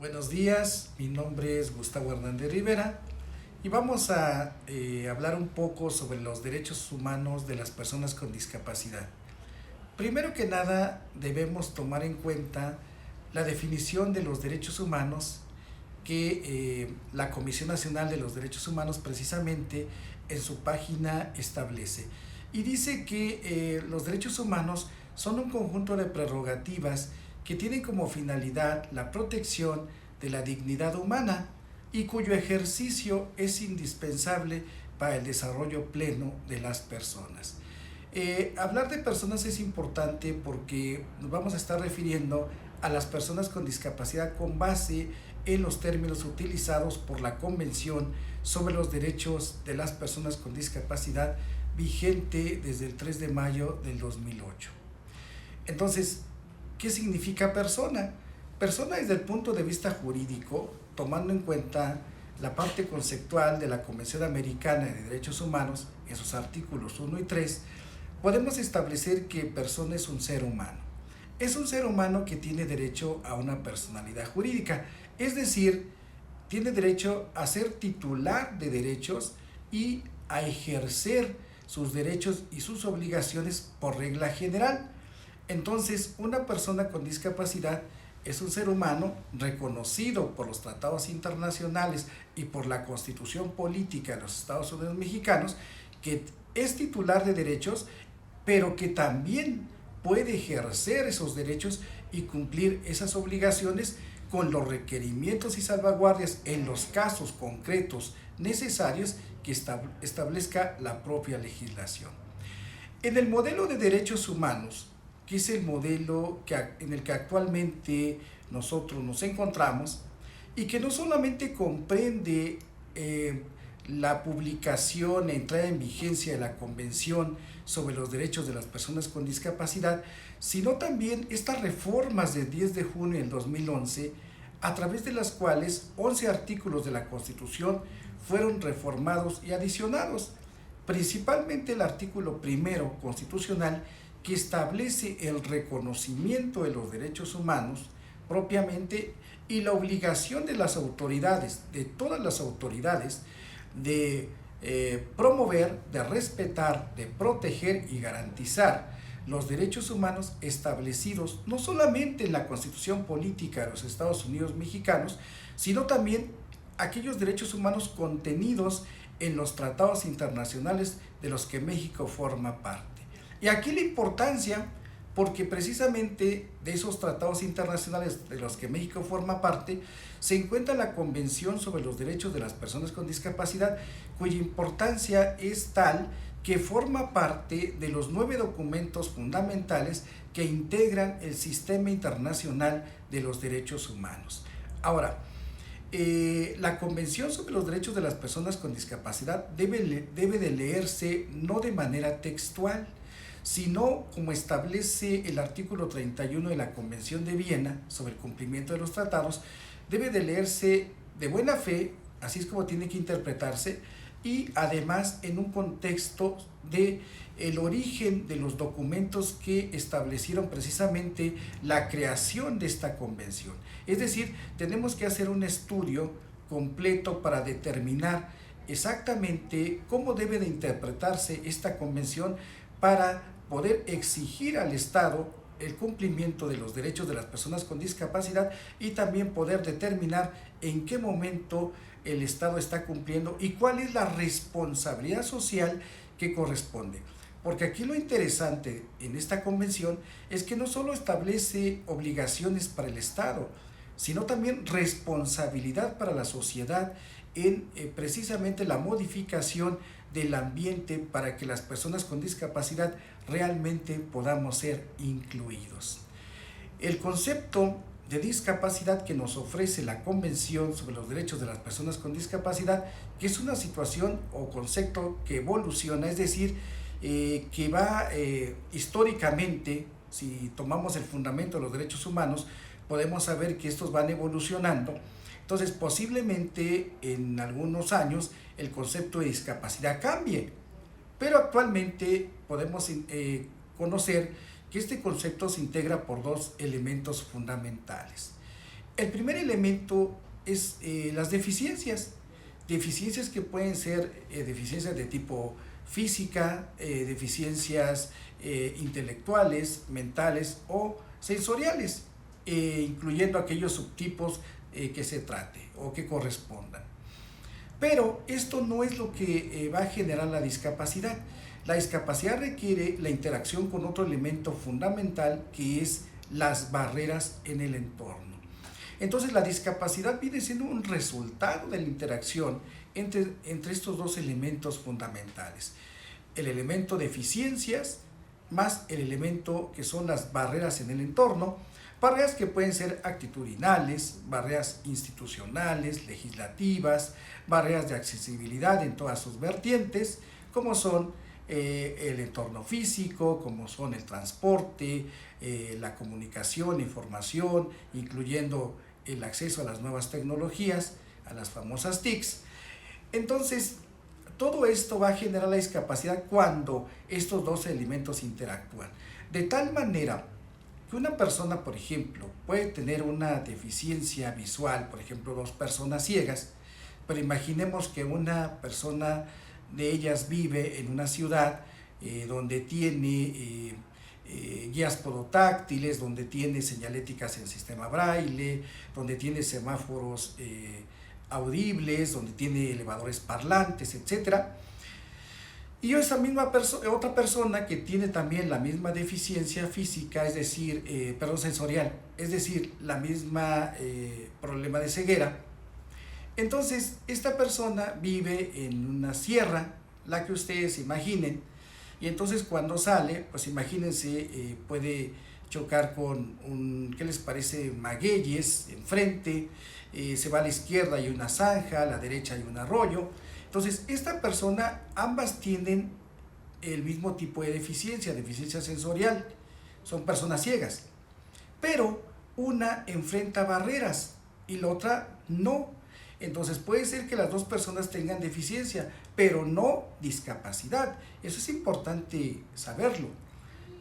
Buenos días, mi nombre es Gustavo Hernández Rivera y vamos a hablar un poco sobre los derechos humanos de las personas con discapacidad. Primero que nada, debemos tomar en cuenta la definición de los derechos humanos que la Comisión Nacional de los Derechos Humanos precisamente en su página establece. Y dice que los derechos humanos son un conjunto de prerrogativas que tienen como finalidad la protección de la dignidad humana y cuyo ejercicio es indispensable para el desarrollo pleno de las personas. Hablar de personas es importante porque nos vamos a estar refiriendo a las personas con discapacidad con base en los términos utilizados por la Convención sobre los Derechos de las Personas con Discapacidad vigente desde el 3 de mayo del 2008. Entonces, ¿qué significa persona? Persona desde el punto de vista jurídico, tomando en cuenta la parte conceptual de la Convención Americana de Derechos Humanos, en sus artículos 1 y 3, podemos establecer que persona es un ser humano. Es un ser humano que tiene derecho a una personalidad jurídica, es decir, tiene derecho a ser titular de derechos y a ejercer sus derechos y sus obligaciones por regla general. Entonces, una persona con discapacidad es un ser humano reconocido por los tratados internacionales y por la Constitución Política de los Estados Unidos Mexicanos, que es titular de derechos, pero que también puede ejercer esos derechos y cumplir esas obligaciones con los requerimientos y salvaguardias en los casos concretos necesarios que establezca la propia legislación. En el modelo de derechos humanos, que es el modelo en el que actualmente nosotros nos encontramos y que no solamente comprende la publicación e entrada en vigencia de la Convención sobre los Derechos de las Personas con Discapacidad, sino también estas reformas del 10 de junio del 2011, a través de las cuales 11 artículos de la Constitución fueron reformados y adicionados, principalmente el artículo primero constitucional, que establece el reconocimiento de los derechos humanos propiamente y la obligación de las autoridades, de todas las autoridades, de promover, de respetar, de proteger y garantizar los derechos humanos establecidos no solamente en la Constitución Política de los Estados Unidos Mexicanos, sino también aquellos derechos humanos contenidos en los tratados internacionales de los que México forma parte. Y aquí la importancia, porque precisamente de esos tratados internacionales de los que México forma parte, se encuentra la Convención sobre los Derechos de las Personas con Discapacidad, cuya importancia es tal que forma parte de los 9 documentos fundamentales que integran el sistema internacional de los derechos humanos. Ahora, la Convención sobre los Derechos de las Personas con Discapacidad debe de leerse no de manera textual, sino como establece el artículo 31 de la Convención de Viena sobre el cumplimiento de los tratados, debe de leerse de buena fe, así es como tiene que interpretarse, y además en un contexto de el origen de los documentos que establecieron precisamente la creación de esta convención. Es decir, tenemos que hacer un estudio completo para determinar exactamente cómo debe de interpretarse esta convención para poder exigir al Estado el cumplimiento de los derechos de las personas con discapacidad y también poder determinar en qué momento el Estado está cumpliendo y cuál es la responsabilidad social que corresponde. Porque aquí lo interesante en esta convención es que no solo establece obligaciones para el Estado, sino también responsabilidad para la sociedad en precisamente la modificación del ambiente para que las personas con discapacidad realmente podamos ser incluidos. El concepto de discapacidad que nos ofrece la Convención sobre los Derechos de las Personas con Discapacidad, que es una situación o concepto que evoluciona, es decir, que va históricamente, si tomamos el fundamento de los derechos humanos, podemos saber que estos van evolucionando. Entonces, posiblemente en algunos años el concepto de discapacidad cambie, pero actualmente podemos conocer que este concepto se integra por 2 elementos fundamentales. El primer elemento es las deficiencias que pueden ser deficiencias de tipo física, deficiencias intelectuales, mentales o sensoriales, incluyendo aquellos subtipos que se trate o que correspondan. Pero esto no es lo que va a generar la discapacidad. La discapacidad requiere la interacción con otro elemento fundamental, que es las barreras en el entorno. Entonces la discapacidad viene siendo un resultado de la interacción entre estos dos elementos fundamentales. El elemento de deficiencias más el elemento que son las barreras en el entorno, barreras que pueden ser actitudinales, barreras institucionales, legislativas, barreras de accesibilidad en todas sus vertientes, como son el entorno físico, como son el transporte, la comunicación, información, incluyendo el acceso a las nuevas tecnologías, a las famosas TICs. Entonces, todo esto va a generar la discapacidad cuando estos dos elementos interactúan. De tal manera que una persona, por ejemplo, puede tener una deficiencia visual, por ejemplo, dos personas ciegas, pero imaginemos que una persona de ellas vive en una ciudad donde tiene guías podotáctiles, donde tiene señaléticas en sistema braille, donde tiene semáforos audibles, donde tiene elevadores parlantes, etc. Y esa misma otra persona que tiene también la misma deficiencia física, es decir, sensorial, es decir, la misma problema de ceguera. Entonces, esta persona vive en una sierra, la que ustedes imaginen, y entonces cuando sale, pues imagínense, puede chocar con ¿qué les parece? Magueyes enfrente, se va a la izquierda y una zanja, a la derecha hay un arroyo. Entonces, esta persona, ambas tienen el mismo tipo de deficiencia sensorial, son personas ciegas, pero una enfrenta barreras y la otra no. Entonces puede ser que las dos personas tengan deficiencia, pero no discapacidad. Eso es importante saberlo.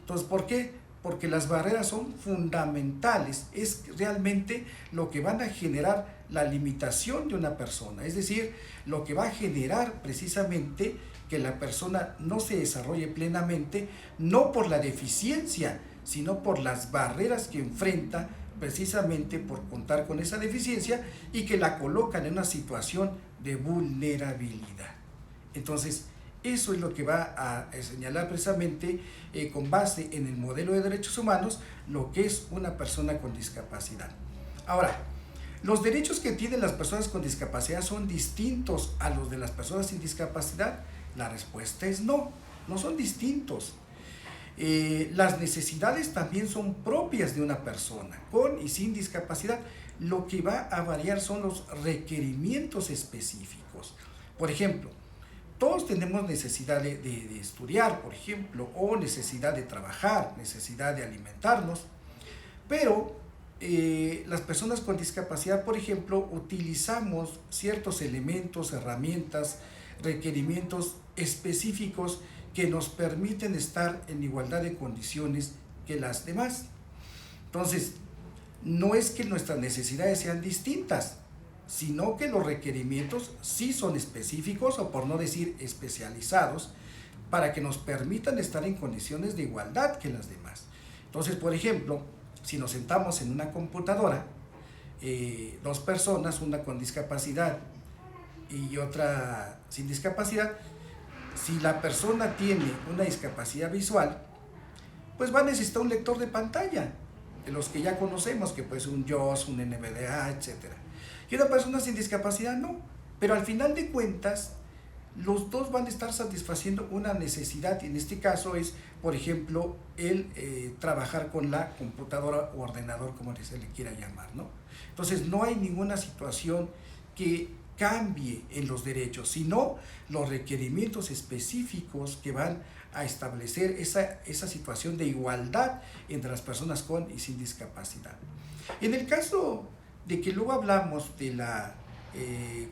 Entonces, ¿por qué? Porque las barreras son fundamentales, es realmente lo que van a generar la limitación de una persona, es decir, lo que va a generar precisamente que la persona no se desarrolle plenamente, no por la deficiencia, sino por las barreras que enfrenta precisamente por contar con esa deficiencia y que la colocan en una situación de vulnerabilidad. Entonces, eso es lo que va a señalar precisamente con base en el modelo de derechos humanos lo que es una persona con discapacidad. Ahora, ¿los derechos que tienen las personas con discapacidad son distintos a los de las personas sin discapacidad? La respuesta es no, no son distintos. Las necesidades también son propias de una persona con y sin discapacidad. Lo que va a variar son los requerimientos específicos. Por ejemplo, todos tenemos necesidad de estudiar, por ejemplo, o necesidad de trabajar, necesidad de alimentarnos, pero las personas con discapacidad, por ejemplo, utilizamos ciertos elementos, herramientas, requerimientos específicos que nos permiten estar en igualdad de condiciones que las demás. Entonces, no es que nuestras necesidades sean distintas, sino que los requerimientos sí son específicos, o por no decir especializados, para que nos permitan estar en condiciones de igualdad que las demás. Entonces, por ejemplo, si nos sentamos en una computadora, dos personas, una con discapacidad y otra sin discapacidad, si la persona tiene una discapacidad visual, pues va a necesitar un lector de pantalla, de los que ya conocemos, que puede ser un JAWS, un NVDA, etc. Y una persona sin discapacidad no, pero al final de cuentas, los dos van a estar satisfaciendo una necesidad, y en este caso es, por ejemplo, el trabajar con la computadora o ordenador, como se le quiera llamar, ¿no? Entonces, no hay ninguna situación que cambie en los derechos, sino los requerimientos específicos que van a establecer esa situación de igualdad entre las personas con y sin discapacidad. En el caso de que luego hablamos de la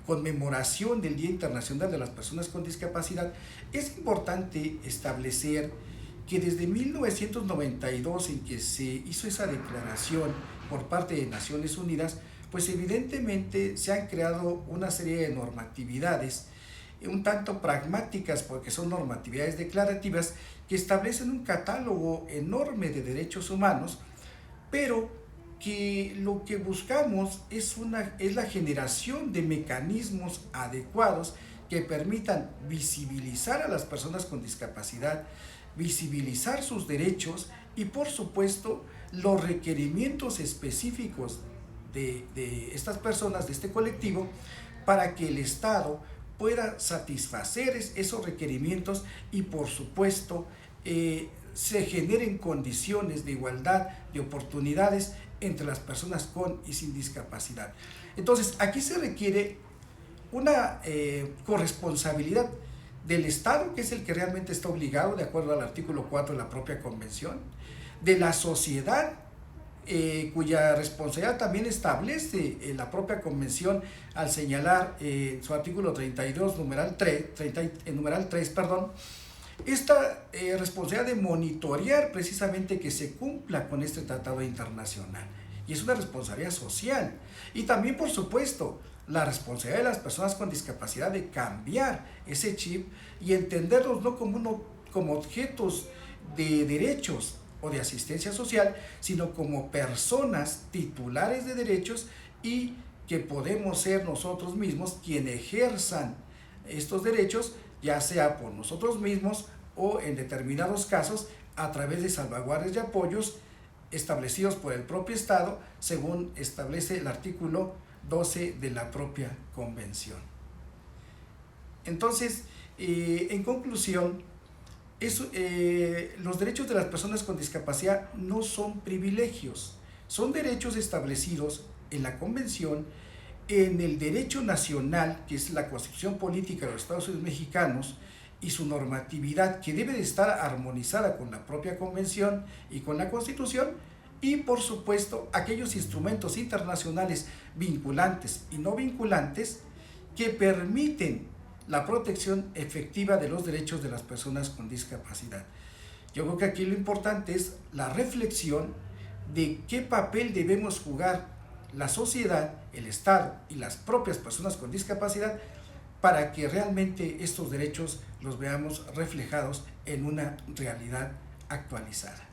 conmemoración del Día Internacional de las Personas con Discapacidad, es importante establecer que desde 1992, en que se hizo esa declaración por parte de Naciones Unidas, pues evidentemente se han creado una serie de normatividades un tanto pragmáticas, porque son normatividades declarativas que establecen un catálogo enorme de derechos humanos, pero que lo que buscamos es la generación de mecanismos adecuados que permitan visibilizar a las personas con discapacidad, visibilizar sus derechos y por supuesto los requerimientos específicos de estas personas, de este colectivo, para que el Estado pueda satisfacer esos requerimientos y por supuesto se generen condiciones de igualdad de oportunidades entre las personas con y sin discapacidad. Entonces, aquí se requiere una corresponsabilidad del Estado, que es el que realmente está obligado, de acuerdo al artículo 4 de la propia Convención, de la sociedad, cuya responsabilidad también establece la propia Convención al señalar su artículo 32, numeral 3, numeral 3, esta responsabilidad de monitorear precisamente que se cumpla con este tratado internacional. Y es una responsabilidad social. Y también, por supuesto, la responsabilidad de las personas con discapacidad de cambiar ese chip y entenderlos no como objetos de derechos o de asistencia social, sino como personas titulares de derechos y que podemos ser nosotros mismos quienes ejerzan estos derechos, ya sea por nosotros mismos o en determinados casos a través de salvaguardias y apoyos establecidos por el propio Estado, según establece el artículo 12 de la propia Convención. Entonces, en conclusión, los derechos de las personas con discapacidad no son privilegios, son derechos establecidos en la Convención, en el derecho nacional, que es la Constitución Política de los Estados Unidos Mexicanos, y su normatividad, que debe de estar armonizada con la propia Convención y con la Constitución, y por supuesto aquellos instrumentos internacionales vinculantes y no vinculantes que permiten la protección efectiva de los derechos de las personas con discapacidad. Yo creo que aquí lo importante es la reflexión de qué papel debemos jugar la sociedad, el Estado y las propias personas con discapacidad para que realmente estos derechos los veamos reflejados en una realidad actualizada.